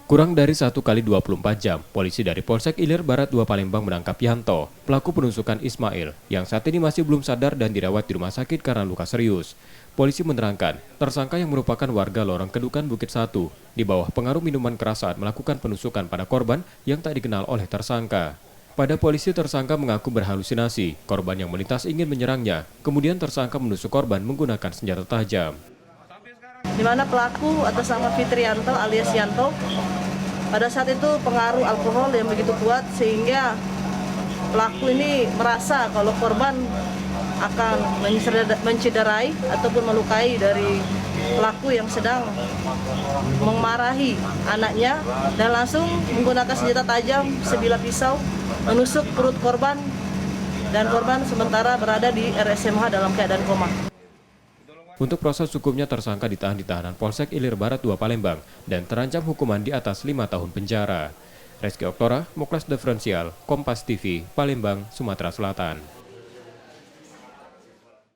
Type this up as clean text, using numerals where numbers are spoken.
Kurang dari 1 kali 24 jam, polisi dari Polsek Ilir Barat 2 Palembang menangkap Yanto, pelaku penusukan Ismail, yang saat ini masih belum sadar dan dirawat di rumah sakit karena luka serius. Polisi menerangkan, tersangka yang merupakan warga Lorong Kedukan Bukit 1, di bawah pengaruh minuman keras saat melakukan penusukan pada korban yang tak dikenal oleh tersangka. Pada polisi, tersangka mengaku berhalusinasi, korban yang melintas ingin menyerangnya, kemudian tersangka menusuk korban menggunakan senjata tajam. Di mana pelaku atas nama Fitrianto alias Yanto pada saat itu pengaruh alkohol yang begitu kuat sehingga pelaku ini merasa kalau korban akan mencederai ataupun melukai dari pelaku yang sedang memarahi anaknya dan langsung menggunakan senjata tajam sebilah pisau menusuk perut korban dan korban sementara berada di RSMH dalam keadaan koma. Untuk proses hukumnya, tersangka ditahan di tahanan Polsek Ilir Barat 2 Palembang dan terancam hukuman di atas 5 tahun penjara. Reski Oktora, Muklas Diferensial, Kompas TV, Palembang, Sumatera Selatan.